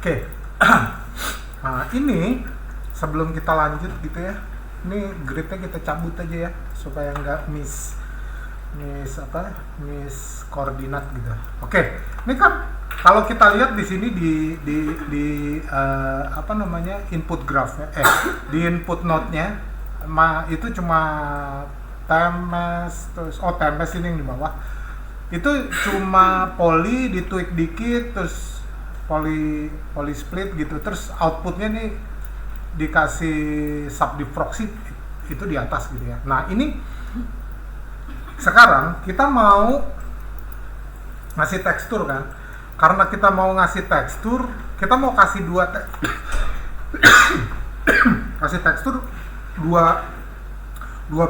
Oke. Nah, ini sebelum kita lanjut gitu ya, ini gridnya kita cabut aja ya supaya nggak miss koordinat gitu. Oke, ini kan kalau kita lihat di sini di apa namanya input graph-nya, di input node-nya, itu cuma TMS terus TMS ini yang di bawah itu cuma poly ditweak dikit terus poly split gitu, terus outputnya nih dikasih subdiv proxy itu di atas gitu ya. Nah ini sekarang kita mau ngasih tekstur kan, karena kita mau ngasih tekstur kita mau kasih kasih tekstur dua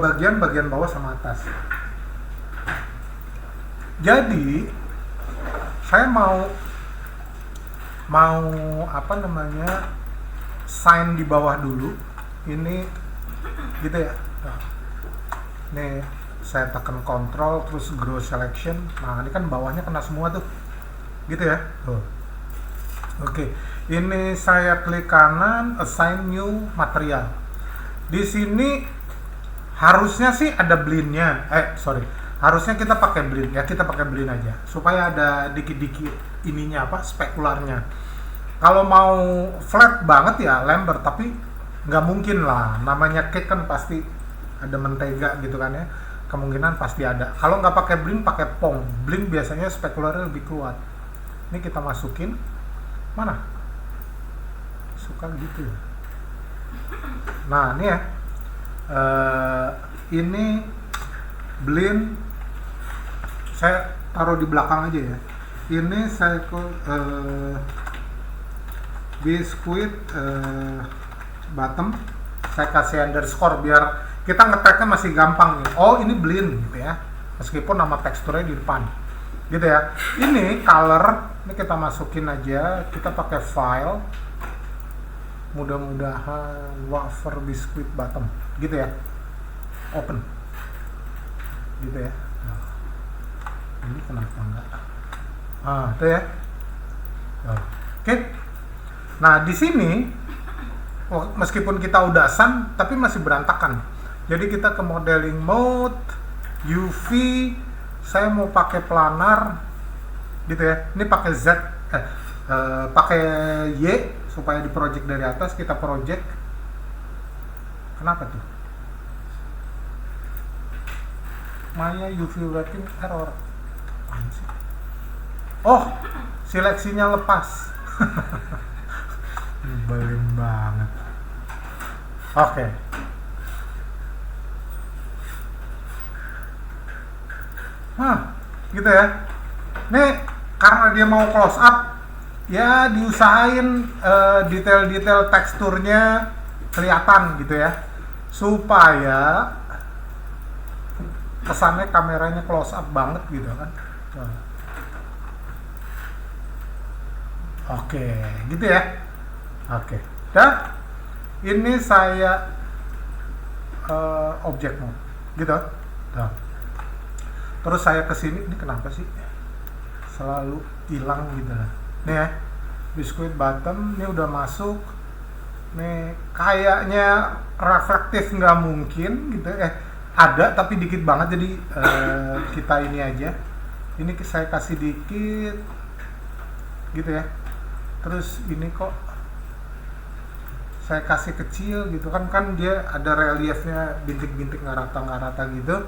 bagian bawah sama atas. Jadi saya mau apa namanya sign di bawah dulu ini gitu ya. Nih saya tekan control terus grow selection. Nah ini kan bawahnya kena semua tuh gitu ya. Oke, ini saya klik kanan assign new material. Di sini harusnya sih ada blend-nya. Harusnya kita pakai blend ya, kita pakai blend aja supaya ada dikit-dikit ininya apa spekularnya. Kalau mau flat banget ya lembar, tapi nggak mungkin lah, namanya cake kan pasti ada mentega gitu kan ya, kemungkinan pasti ada. Kalau nggak pakai blend, pakai pong. Blend biasanya spekularnya lebih kuat. Ini kita masukin mana? Suka gitu ya. Nah ini ya, ini blend saya taruh di belakang aja ya. Ini saya biskuit bottom saya kasih underscore biar kita ngetracknya masih gampang nih. Oh ini blend gitu ya, meskipun nama teksturnya di depan gitu ya. Ini color ini kita masukin aja, kita pakai file, mudah-mudahan wafer biskuit bottom gitu ya, open gitu ya. Ini kenapa enggak? Itu ya. Oke. Nah, di sini meskipun kita udah sun tapi masih berantakan. Jadi kita ke modeling mode, UV, saya mau pakai planar gitu ya. Ini pakai Z pakai Y supaya di project dari atas, kita project. Kenapa tuh? Maya UV wrapping error. Oh, seleksinya lepas. Nyebelin banget. Oke. Gitu ya. Nih, karena dia mau close up, ya diusahain detail-detail teksturnya kelihatan gitu ya, supaya kesannya kameranya close up banget gitu kan. Oke, gitu ya. Oke, dah. Ini saya object mode, gitu. Dah. Terus saya kesini, ini kenapa sih selalu hilang gitu lah. Nih ya, biskuit bottom, ini udah masuk. Nih kayaknya reflektif nggak mungkin gitu. Ada tapi dikit banget, jadi kita ini aja. Ini saya kasih dikit, gitu ya. Terus ini kok saya kasih kecil gitu kan dia ada reliefnya, bintik-bintik nggak rata gitu.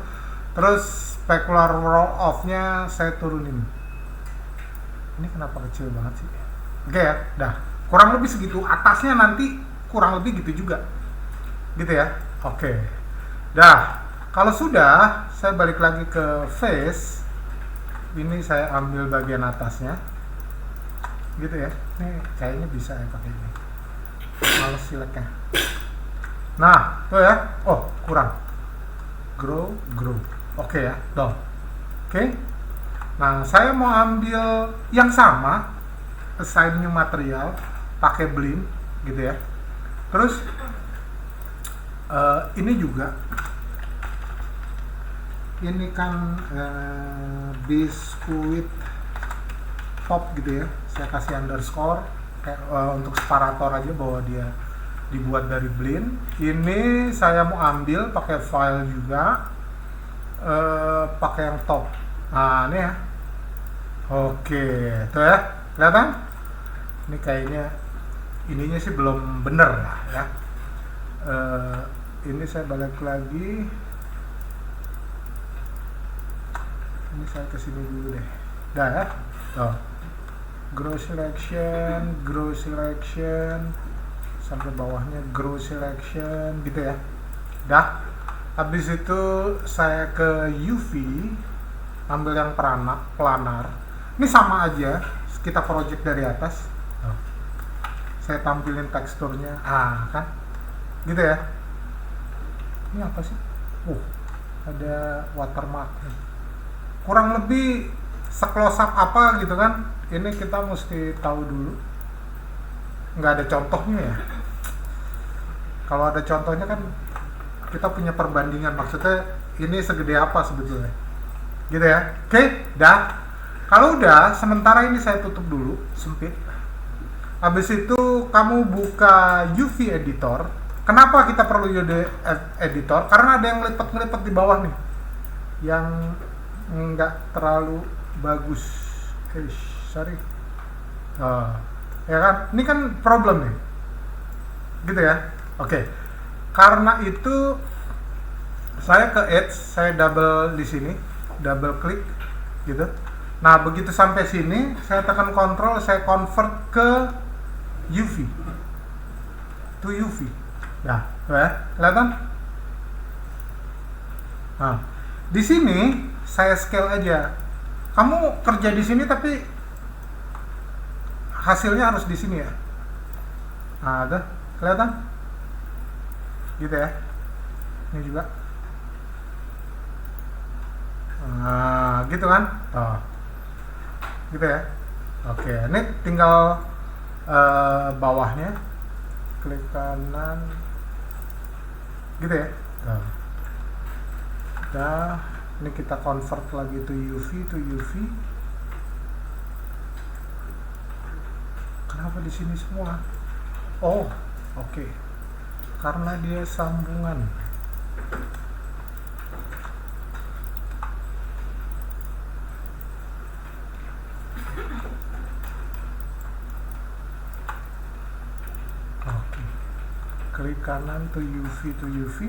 Terus specular roll off-nya saya turunin. Ini kenapa kecil banget sih? Oke ya, dah. Kurang lebih segitu. Atasnya nanti kurang lebih gitu juga, gitu ya. Oke, dah. Kalau sudah, saya balik lagi ke face. Ini saya ambil bagian atasnya, gitu ya. Ini kayaknya bisa ya pakai ini. Males sileknya. Nah, tuh ya. Oh, kurang. Grow. Oke ya, dong. Oke. Nah, saya mau ambil yang sama, assign new material, pakai blend, gitu ya. Terus ini juga. Ini kan biskuit top gitu ya, saya kasih underscore kayak untuk separator aja bahwa dia dibuat dari Blinn. Ini saya mau ambil pakai file juga, pakai yang top. Nah ini ya, oke tuh ya, kelihatan? Ini kayaknya ininya sih belum bener lah ya. Ini saya balik lagi. Ini saya kesini dulu deh. Dah ya. Tuh. Grow selection sampai bawahnya grow selection gitu ya. Dah. Habis itu saya ke UV, ambil yang planar. Ini sama aja, kita project dari atas. Tuh. Saya tampilin teksturnya. Kan? Gitu ya. Ini apa sih? Ada watermark. Kurang lebih se-close up apa gitu kan. Ini kita mesti tahu dulu. Nggak ada contohnya ya. Kalau ada contohnya kan kita punya perbandingan. Maksudnya ini segede apa sebetulnya. Gitu ya. Oke, dah. Kalau udah, sementara ini saya tutup dulu, sempit. Habis itu kamu buka UV editor. Kenapa kita perlu UV editor? Karena ada yang ngelipet-ngelipet di bawah nih, yang nggak terlalu bagus. Sorry. Ya kan? Ini kan problem nih. Gitu ya. Oke. Karena itu saya ke Edge, saya double di sini, double klik gitu. Nah, begitu sampai sini, saya tekan Ctrl, saya convert ke UV. To UV. Nah, ya, kelihatan? Nah, di sini saya scale aja. Kamu kerja di sini tapi hasilnya harus di sini ya. Nah, ada, kelihatan? Gitu ya. Ini juga. Nah, gitu kan? Oh. Gitu ya. Oke, ini tinggal bawahnya. Klik kanan. Gitu ya. Nah, ini kita convert lagi to UV. Kenapa di sini semua? Oh, oke. Karena dia sambungan. Oke. Klik kanan to UV.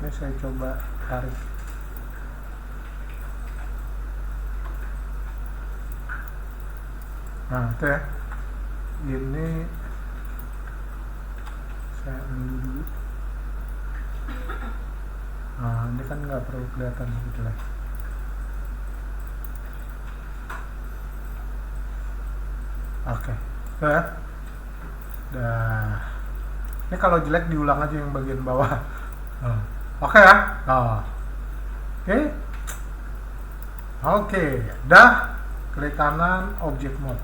Ini saya coba tarik. Nah, itu ya. Ini saya undo dulu. Nah, ini kan nggak perlu kelihatan sebetulnya. Oke. Ya. Dah. Ini kalau jelek diulang aja yang bagian bawah. Oke ya. Oke. Dah. Klik kanan, object mode.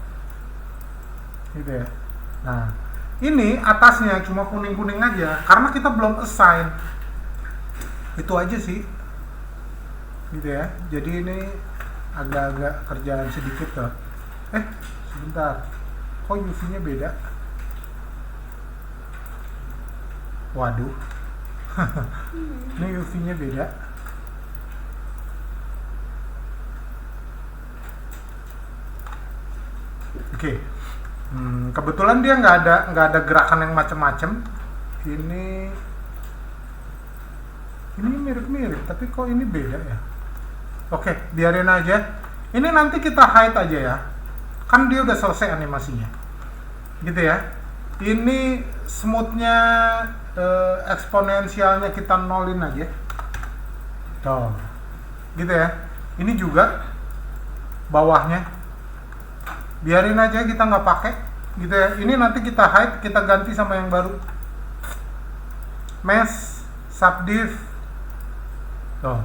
Gitu ya. Nah, ini atasnya cuma kuning-kuning aja karena kita belum assign. Itu aja sih. Gitu ya. Jadi ini agak-agak kerjaan sedikit tuh. Sebentar. Kok UV-nya beda? Waduh. Ini UV-nya beda. Oke. Kebetulan dia nggak ada gerakan yang macam-macam. Ini mirip-mirip, tapi kok ini beda ya? Oke, biarin aja. Ini nanti kita hide aja ya. Kan dia udah selesai animasinya. Gitu ya. Ini smoothnya, eksponensialnya kita nolin aja. Tuh. Gitu ya. Ini juga bawahnya. Biarin aja, kita nggak pakai. Gitu ya. Ini nanti kita hide, kita ganti sama yang baru. Mesh, subdiv. Tuh.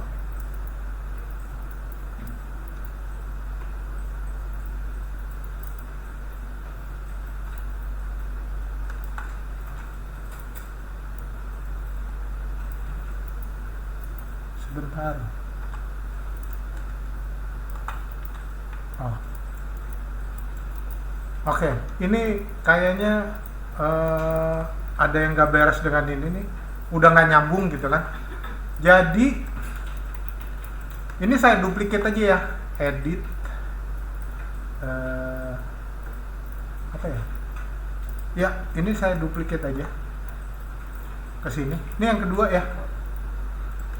Sebentar. Oke, ini kayaknya ada yang nggak beres dengan ini nih, udah nggak nyambung gitu kan. Jadi ini saya duplicate aja ya, edit apa ya? Ya, ini saya duplicate aja ke sini. Ini yang kedua ya.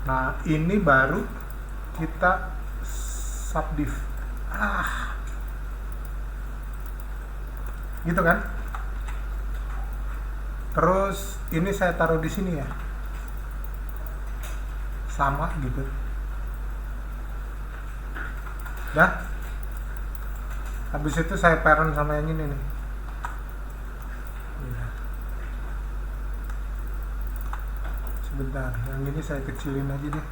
Nah, ini baru kita subdiv. Gitu kan? Terus ini saya taruh di sini ya. Sama gitu. Dah. Habis itu saya parent sama yang ini nih. Sebentar, yang ini saya kecilin aja deh.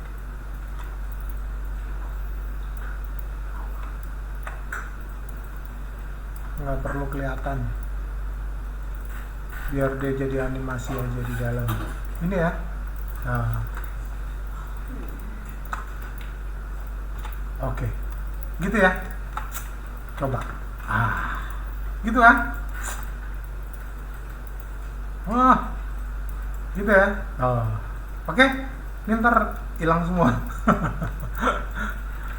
Nggak perlu kelihatan, biar dia jadi animasi aja di dalam ini ya. Nah. Oke, gitu ya, coba gitu kan. Wah, gitu ya. Oke, ini ntar hilang semua.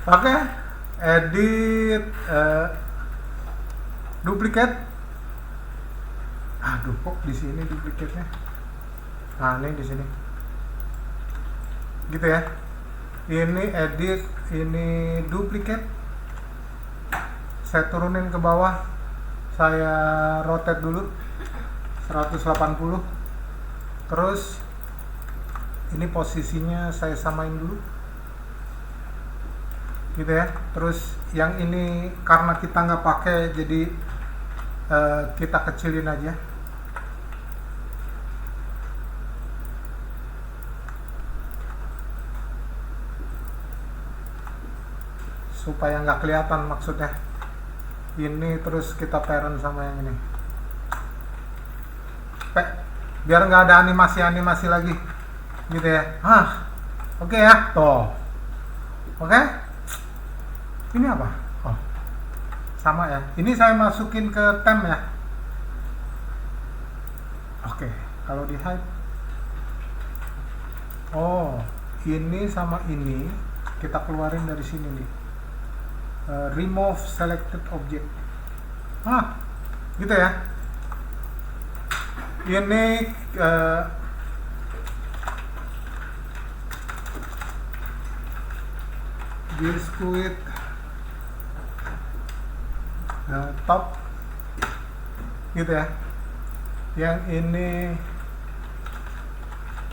Oke, edit duplicate. Aduh, kok di sini duplicate-nya. Nah, ini di sini. Gitu ya. Ini edit, ini duplicate. Saya turunin ke bawah. Saya rotate dulu 180. Terus ini posisinya saya samain dulu. Gitu ya. Terus yang ini karena kita nggak pakai, jadi kita kecilin aja. Supaya nggak kelihatan maksudnya. Ini terus kita parent sama yang ini. Biar nggak ada animasi-animasi lagi. Gitu ya. Oke ya. Tuh. Oke. Ini apa? Oh, sama ya. Ini saya masukin ke temp ya. Oke, kalau di hide. Oh, ini sama ini kita keluarin dari sini nih. Remove selected object. Gitu ya. Ini biskuit top gitu ya. Yang ini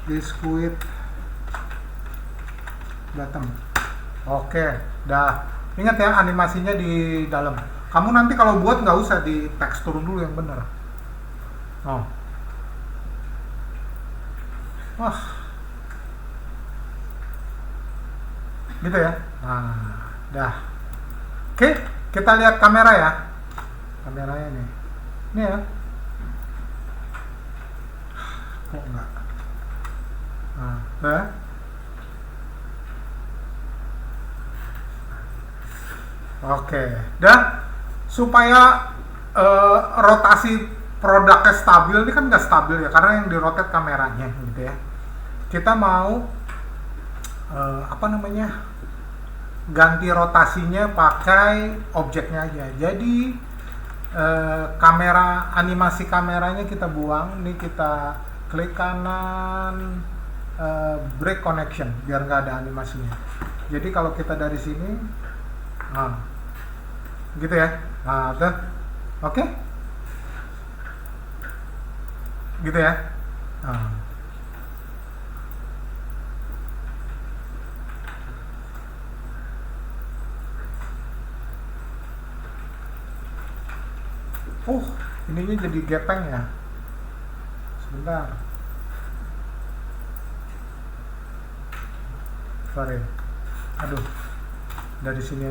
biskuit bottom. Oke, dah. Ingat ya, animasinya di dalam. Kamu nanti kalau buat nggak usah di tekstur dulu yang bener. Wah, gitu ya. Nah, dah. Oke, kita lihat kamera ya. Kameranya nih. Ini ya. Kok enggak? Nah, oke, dah. Supaya rotasi produknya stabil, ini kan nggak stabil ya, karena yang dirotate kameranya gitu ya. Kita mau ganti rotasinya pakai objeknya aja. Jadi kamera, animasi kameranya kita buang, ini kita klik kanan, break connection biar nggak ada animasinya. Jadi kalau kita dari sini, gitu ya. Tuh, oke, gitu ya. Ininya jadi gepeng ya. Sebentar. Sorry. Aduh. Dari sini aja.